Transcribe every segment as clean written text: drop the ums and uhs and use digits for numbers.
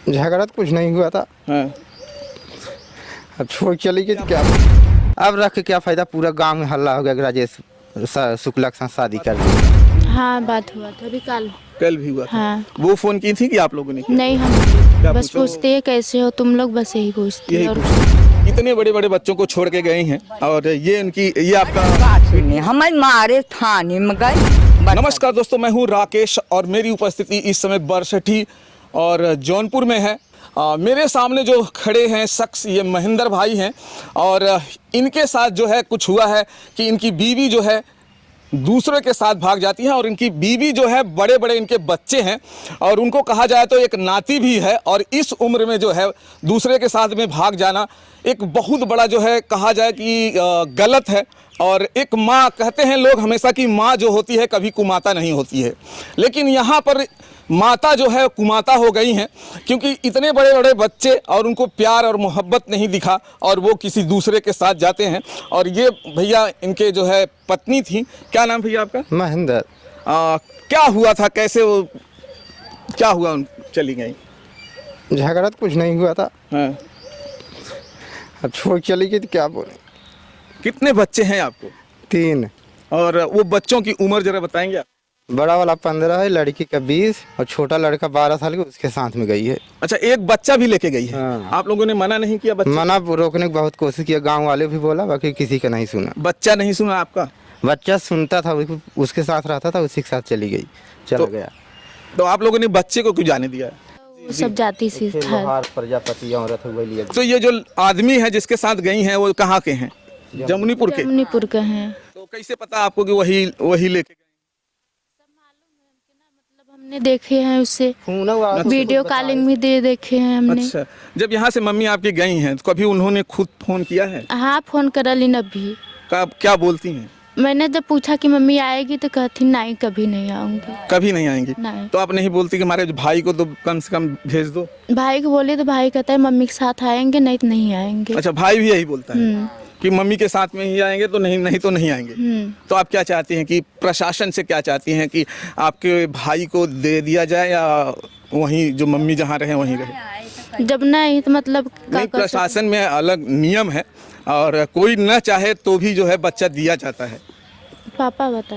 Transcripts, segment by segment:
झगड़ा तो कुछ नहीं हुआ था। हाँ। अब छोड़ के चली गई तो क्या, अब रख के क्या फायदा, पूरा गांव में हल्ला हो गया कि राजेश शुक्ला के साथ शादी कर दी। हाँ, बात हुआ था अभी कल भी हुआ था। हाँ। वो फोन की थी कि आप लोगों ने किया? नहीं, हम क्या बस पूछा? पूछते हैं कैसे हो तुम लोग, बस यही पूछते हैं। यही और पूछा। इतने बड़े बड़े बच्चों को छोड़ के गए हैं और ये आपका। हमारे मारे थाने में गए। नमस्कार दोस्तों, मैं हूं राकेश और मेरी उपस्थिति इस समय बरसठी और जौनपुर में है। मेरे सामने जो खड़े हैं शख्स, ये महेंद्र भाई हैं और इनके साथ जो है कुछ हुआ है कि इनकी बीवी जो है दूसरे के साथ भाग जाती है और इनकी बीवी जो है बड़े बड़े इनके बच्चे हैं और उनको कहा जाए तो एक नाती भी है। और इस उम्र में जो है दूसरे के साथ में भाग जाना एक बहुत बड़ा जो है कहा जाए कि गलत है। और एक माँ, कहते हैं लोग हमेशा कि माँ जो होती है कभी कुमाता नहीं होती है, लेकिन यहाँ पर माता जो है कुमाता हो गई हैं क्योंकि इतने बड़े बड़े बच्चे और उनको प्यार और मोहब्बत नहीं दिखा और वो किसी दूसरे के साथ जाते हैं। और ये भैया इनके जो है पत्नी थी। क्या नाम भैया आपका? महेंद्र। क्या हुआ था, कैसे वो क्या हुआ, चली गई? झगड़ा तो कुछ नहीं हुआ था। हाँ। अब छोड़ के चली गई तो क्या बोले। कितने बच्चे हैं आपको? 3। और वो बच्चों की उम्र जरा बताएंगे आप? बड़ा वाला 15 है, लड़की का 20 और छोटा लड़का 12 साल का उसके साथ में गई है। अच्छा, एक बच्चा भी लेके गई है। हाँ। आप लोगों ने मना नहीं किया? मना रोकने की बहुत कोशिश किया, गांव वाले भी बोला, बाकी किसी का नहीं सुना। बच्चा नहीं सुना आपका? बच्चा सुनता था, उसके साथ रहता था, उसी के साथ चली गई, चला गया। तो आप लोगों ने बच्चे को क्यों जाने दिया? वो सब जाति से था। लोहार प्रजापति औरत हुई लिए। तो ये जो आदमी है जिसके साथ गई हैं वो कहाँ के हैं? जमुनीपुर के। जमुनीपुर का है। तो कैसे पता आपको कि वही लेके गए? मतलब हमने देखे हैं उससे, वीडियो कॉलिंग भी देखे हैं हमने। अच्छा, जब यहाँ से मम्मी आपकी गई हैं तो कभी उन्होंने खुद फोन किया है? हाँ, फोन करा ली अभी। क्या बोलती हैं? मैंने जब पूछा कि मम्मी आएगी तो कहती नहीं, कभी नहीं आऊंगी। कभी नहीं आएंगी? नहीं। तो आप नहीं बोलती कि हमारे भाई को तो कम से कम भेज दो? भाई को बोले तो भाई कहता है मम्मी के साथ आएंगे, नहीं तो नहीं आएंगे। अच्छा, भाई भी यही बोलता है कि मम्मी के साथ में ही आएंगे, तो नहीं तो नहीं आएंगे। तो आप क्या चाहती हैं कि प्रशासन से क्या चाहती हैं कि आपके भाई को दे दिया जाए या वहीं जो मम्मी जहाँ रहे वहीं रहे? जब नहीं तो मतलब नहीं, प्रशासन में अलग नियम है और कोई न चाहे तो भी जो है बच्चा दिया जाता है। पापा बता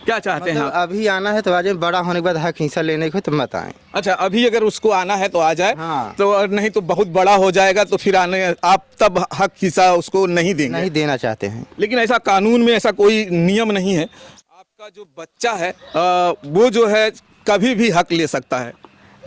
क्या चाहते हैं आप? अभी आना है तो आज, बड़ा होने के बाद हक हिस्सा लेने को तो मत आए। अच्छा, अभी अगर उसको आना है तो आ जाए। हाँ। तो और नहीं तो बहुत बड़ा हो जाएगा तो फिर आने आप तब हक हिस्सा उसको नहीं देंगे? नहीं देना चाहते हैं। लेकिन ऐसा कानून में ऐसा कोई नियम नहीं है। आपका जो बच्चा है वो जो है कभी भी हक ले सकता है।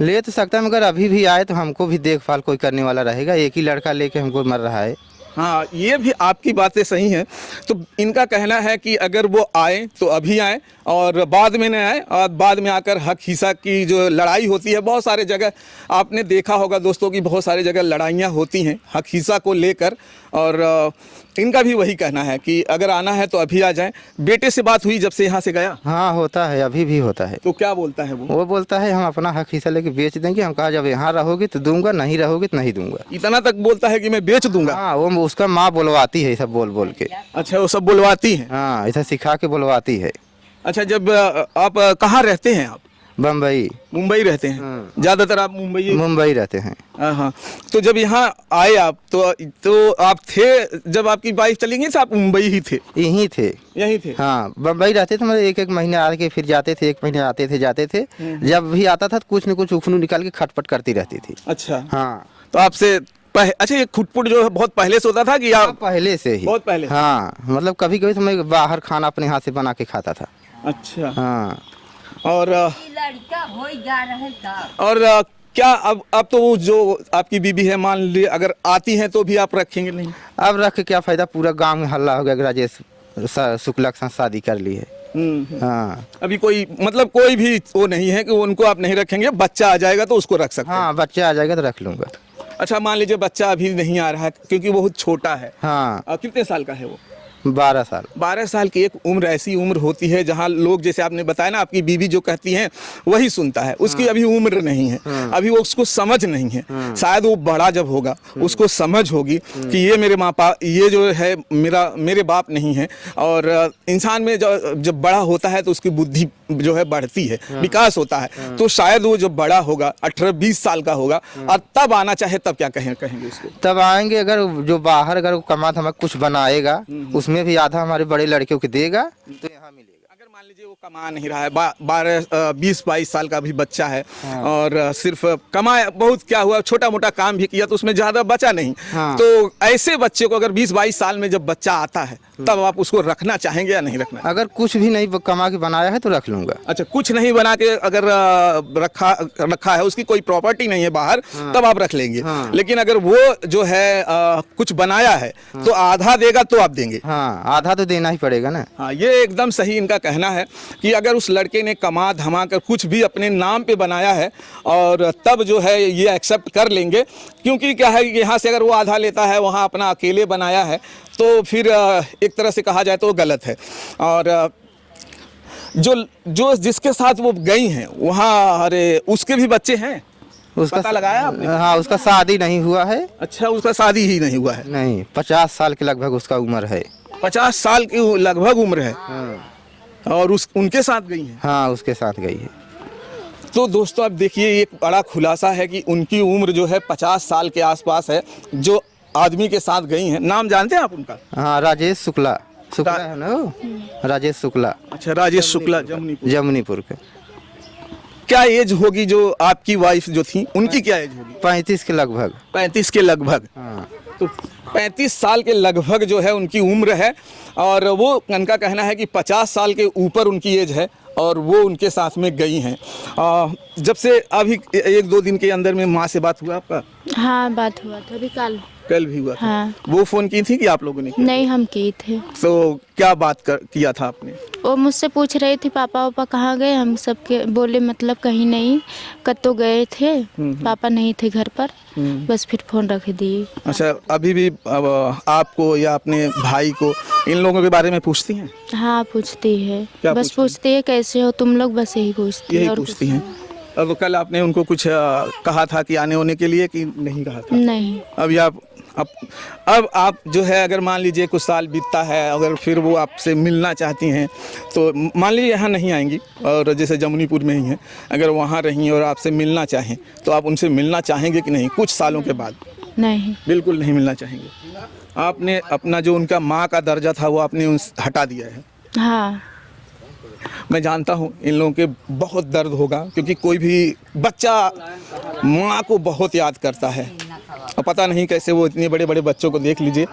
ले तो सकता है, मगर अभी भी आए तो हमको भी देखभाल कोई करने वाला रहेगा। एक ही लड़का लेके हमको मर रहा है। हाँ, ये भी आपकी बातें सही हैं। तो इनका कहना है कि अगर वो आए तो अभी आए और बाद में न आए, और बाद में आकर हक हिस्सा की जो लड़ाई होती है, बहुत सारे जगह आपने देखा होगा दोस्तों कि बहुत सारी जगह लड़ाइयाँ होती हैं हक हिस्सा को लेकर। और इनका भी वही कहना है कि अगर आना है तो अभी आ जाएं। बेटे से बात हुई जब से यहाँ से गया? हाँ, होता है, अभी भी होता है। तो क्या बोलता है वो? वो बोलता है हम अपना हक हिस्सा लेके बेच देंगे। हम कहा जब यहाँ रहोगे तो दूंगा, नहीं रहोगे तो नहीं दूंगा। इतना तक बोलता है कि मैं बेच दूंगा? हाँ, वो उसका माँ बुलवाती है सब बोल बोल के। अच्छा, वो सब बुलवाती है? हाँ, ऐसा सिखा के बुलवाती है। अच्छा, जब आप कहाँ रहते हैं? आप बम्बई। मुंबई रहते हैं? ज्यादातर आप मुंबई रहते हैं। हाँ। तो जब यहाँ आए आप तो आप थे, जब आपकी वाइफ चली गई तो आप मुंबई ही थे? यहीं थे। यहीं थे? हाँ, बम्बई रहते थे, मतलब एक महीने आके फिर जाते थे, 1 महीने आते थे जाते थे। जब भी आता था तो कुछ न कुछ उखनू निकाल के खटपट करती रहती थी। अच्छा। हाँ। तो आपसे अच्छा, ये खुटपुट जो है बहुत पहले से होता था कि आप? पहले से ही, बहुत पहले। हाँ, मतलब कभी कभी तो मैं बाहर खाना अपने हाथ से बना के खाता था। अच्छा। हाँ। और लड़का हो जा रहा था। और क्या अब तो वो जो आपकी बीबी है, मान ली अगर आती हैं तो भी आप रखेंगे नहीं? अब रख के क्या फायदा, पूरा गांव में हल्ला हो गया कि राजेश शुक्ला के साथ शादी कर ली है। हाँ। अभी कोई मतलब कोई भी वो नहीं है कि उनको आप नहीं रखेंगे, बच्चा आ जाएगा तो उसको रख सकते हैं? हाँ, बच्चा आ जाएगा तो रख लूंगा। अच्छा, मान लीजिए बच्चा अभी नहीं आ रहा है क्योंकि बहुत छोटा है। हाँ। कितने साल का है वो? 12 साल। 12 साल की एक उम्र ऐसी उम्र होती है जहाँ लोग, जैसे आपने बताया ना, आपकी बीवी जो कहती हैं वही सुनता है। उसकी अभी उम्र नहीं है, अभी वो उसको समझ नहीं है। शायद वो बड़ा जब होगा उसको समझ होगी कि ये मेरे माँ बाप, ये जो है मेरे बाप नहीं है। और इंसान में जब बड़ा होता है तो उसकी बुद्धि जो है बढ़ती है, विकास होता है। तो शायद वो जब बड़ा होगा 18-20 साल का होगा और तब आना चाहे, तब क्या कहेंगे उसको? तब आएंगे, अगर जो बाहर अगर कमा धमा कुछ बनाएगा उसमें भी आधा हमारे बड़े लड़कियों को देगा तो यहाँ मिलेगा। अगर मान लीजिए वो कमा नहीं रहा है, 20-22 साल का भी बच्चा है और सिर्फ कमाया, बहुत क्या हुआ, छोटा मोटा काम भी किया तो उसमें ज़्यादा बचा नहीं। तो ऐसे बच्चे को अगर 20-22 साल में जब बच्चा आता है तब आप उसको रखना चाहेंगे या नहीं रखना? अगर कुछ भी नहीं कमा के बनाया है तो रख लूंगा। अच्छा, कुछ नहीं बना के अगर रखा है, उसकी कोई प्रॉपर्टी नहीं है बाहर, तब आप रख लेंगे। लेकिन अगर वो जो है कुछ बनाया है तो आधा देगा तो आप देंगे? हाँ, आधा तो देना ही पड़ेगा ना। हाँ, ये एकदम सही इनका कहना है कि अगर उस लड़के ने कमा धमा कर कुछ भी अपने नाम पे बनाया है और तब जो है ये एक्सेप्ट कर लेंगे। क्योंकि क्या है, यहाँ से अगर वो आधा लेता है, वहाँ अपना अकेले बनाया है, तो फिर एक तरह से कहा जाए तो वो गलत है। और जो जिसके साथ वो गई हैं वहाँ, अरे उसके भी बच्चे हैं, उसका पता लगाया आपने? हाँ, उसका शादी नहीं हुआ है। अच्छा, उसका शादी ही नहीं हुआ है? नहीं, 50 साल के लगभग उसका उम्र है। 50 साल की लगभग उम्र है। और उनके साथ गई हैं? हाँ, उसके साथ गई है। तो दोस्तों, अब देखिए, एक बड़ा खुलासा है कि उनकी उम्र जो है 50 साल के आसपास है, जो आदमी के साथ गई हैं। नाम जानते हैं आप उनका? हाँ, राजेश शुक्ला है ना वो? राजेश शुक्ला। अच्छा, राजेश शुक्ला, जमुनीपुर के। क्या एज होगी जो आपकी वाइफ जो थी, उनकी क्या एज होगी? 35 के लगभग। 35 के लगभग। हाँ। तो 35 साल के लगभग जो है उनकी उम्र है और वो, उनका कहना है कि 50 साल के ऊपर उनकी एज है और वो उनके साथ में गई हैं। जब से अभी 1-2 दिन के अंदर में माँ से बात हुआ आपका? हाँ, बात हुआ था अभी कल भी हुआ था। हाँ। वो फोन की थी कि आप लोगों ने किया? नहीं, हम की थे। तो क्या बात किया था आपने? वो मुझसे पूछ रही थी पापा वापा कहाँ गए। हम सबके बोले मतलब कहीं नहीं, कतो गए थे, पापा नहीं थे घर पर, बस फिर फोन रख दिए। अच्छा, अभी भी आपको या अपने भाई को इन लोगों के बारे में पूछती हैं? हाँ, पूछती है। क्या बस पूछती है कैसे हो तुम लोग, बस यही पूछती है। यही पूछती हैं। अब कल आपने उनको कुछ कहा था कि आने होने के लिए, कि नहीं कहा था? नहीं। अभी अब आप जो है, अगर मान लीजिए कुछ साल बीतता है, अगर फिर वो आपसे मिलना चाहती हैं तो मान लीजिए यहाँ नहीं आएंगी और जैसे जमुनीपुर में ही हैं, अगर वहाँ रहीं और आपसे मिलना चाहें तो आप उनसे मिलना चाहेंगे कि नहीं कुछ सालों के बाद? नहीं, बिल्कुल नहीं मिलना चाहेंगे। आपने अपना जो उनका माँ का दर्जा था वो आपने हटा दिया है? हाँ। मैं जानता हूँ इन लोगों के बहुत दर्द होगा, क्योंकि कोई भी बच्चा माँ को बहुत याद करता है। और पता नहीं कैसे वो इतने बड़े बड़े बच्चों को, देख लीजिए,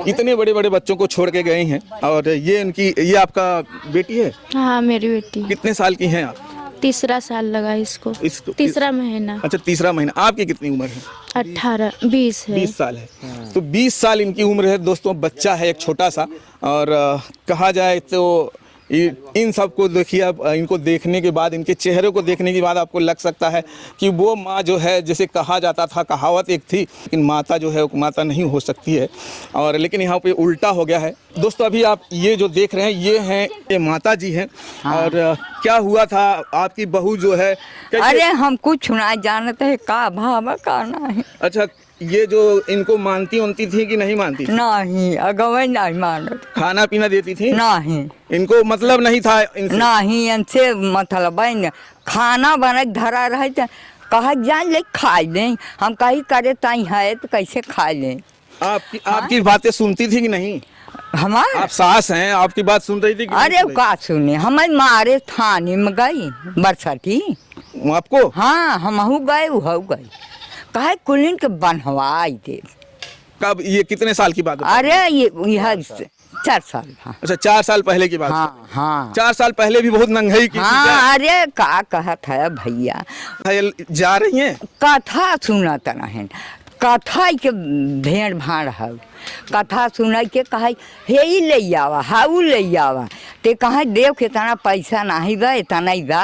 इतने बड़े बड़े बच्चों को छोड़ के गए हैं। और ये आपका बेटी है? हाँ, मेरी बेटी। कितने साल की हैं आप? 3रा साल लगा इसको। 3रा महीना। अच्छा, 3रा महीना। आपकी कितनी उम्र है? 20 है। 20 साल है। तो 20 साल इनकी उम्र है दोस्तों, बच्चा है एक छोटा सा। और कहा जाए तो इन सब को देखिए, अब इनको देखने के बाद, इनके चेहरे को देखने के बाद आपको लग सकता है कि वो माँ जो है, जैसे कहा जाता था, कहावत एक थी, लेकिन माता जो है वो माता नहीं हो सकती है। और लेकिन यहाँ पे उल्टा हो गया है दोस्तों। अभी आप ये जो देख रहे हैं ये हैं, ये माता जी हैं। हाँ। और क्या हुआ था, आपकी बहू जो है? अरे हम कुछ ना जानते है, का भाव करना है। अच्छा, ये जो इनको मानती थी कि नहीं मानती थी? नहीं, अगवे नहीं मानत। खाना पीना देती थी? नहीं, इनको मतलब नहीं था इनसे? नहीं, इनसे मतलब खाना बना धरा रहे तो कहा जान ले खा लें, हम कहीं करे ताई है तो कैसे खा लें। आपकी बातें सुनती थी कि नहीं? हमारे आप सास हैं, आपकी बात सुन रही थी कि अरे का सुने, हमें मारे थाने में गई बरसाती आपको? हाँ, हम गए, वो गए, कहे कुलीन के बनवाई दे। कब? ये कितने साल की बात है? अरे ये 4 साल। हाँ। अच्छा, 4 साल पहले की बात? हाँ, हाँ। 4 साल पहले भी बहुत नंगाई की? हाँ, अरे का कहत है भैया, जा रही हैं? कथा सुनत नहीं, कथा के भेड़ भाड़ है, कथा सुन के कहे हे ही ले आवा हाउ ले आवा ते कहे देव के इतना पैसा नहीं बा इतना ही बा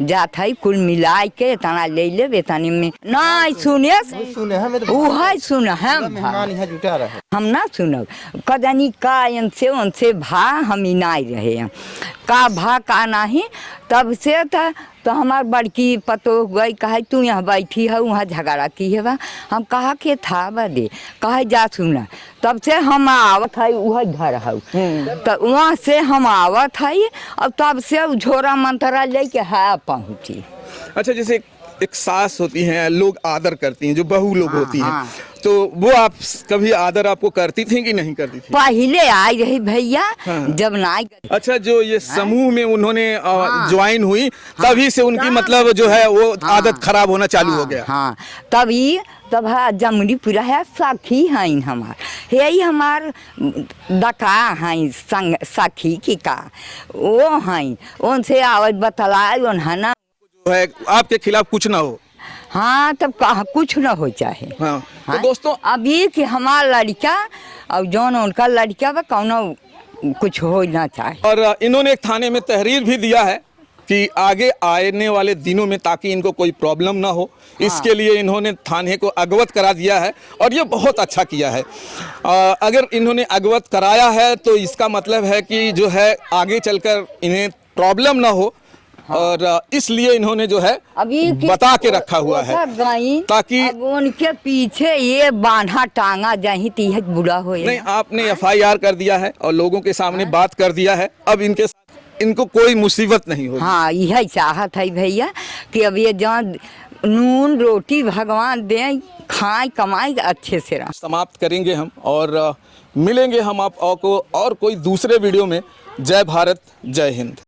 जात है कुल मिलाए के इतना ले ले इतने में नहीं सुने सुने हमें तो वह सुन हम मेहमान यहाँ जुटा रहे हम ना सुनब कदनी का उनसे भा हम ही नहीं रहे हैं का भा का नहीं तब से था तो हमार बड़की पतो गई कहे तू यहाँ बैठी है वहाँ झगड़ा की है बा हम कहा के था बदे कहे जा सुना तब से हम आवत है वह घर है तो वहाँ से हम आवत है और तब से झोरा मंतरा लेके है पहुँची। अच्छा, जैसे एक सास होती हैं, लोग आदर करती हैं, जो बहू लोग होती हैं, हाँ। तो वो आप कभी आदर आपको करती थी कि नहीं करती थी? पहले आई रही भैया हाँ। जब नहीं अच्छा, जो ये समूह में उन्होंने ज्वाइन हुई तभी से उनकी मतलब जो है वो आदत खराब होना चालू हो गया। हाँ तभी तब है जमुनी पूरा है सखी हैं हमार यही हमार दका हैं संग सखी की का वो हैं उनसे आवत बतलाए उन्हें जो है आपके खिलाफ कुछ ना हो। हाँ तब कहा कुछ न हो चाहे। हाँ, तो हाँ? दोस्तों अभी कि हमारा लड़का और जौन उनका लड़का बा कौनो कुछ हो ना चाहे। और इन्होंने एक थाने में तहरीर भी दिया है कि आगे आने वाले दिनों में ताकि इनको कोई प्रॉब्लम ना हो, इसके लिए इन्होंने थाने को अवगत करा दिया है और ये बहुत अच्छा किया है। अगर इन्होंने अवगत कराया है तो इसका मतलब है कि जो है आगे चलकर इन्हें प्रॉब्लम ना हो। हाँ। और इसलिए इन्होंने जो है अभी बता के रखा हुआ है ताकि अब उनके पीछे ये बांधा टांगा जाही तीह बुरा हो। नहीं, आपने FIR कर दिया है और लोगों के सामने बात कर दिया है, अब इनके साथ इनको कोई मुसीबत नहीं होगी। हाँ यही चाहत है भैया कि अब ये जहाँ नून रोटी भगवान दे खाए कमाए अच्छे से रह। समाप्त करेंगे हम और मिलेंगे हम आपको और कोई दूसरे वीडियो में। जय भारत, जय हिंद।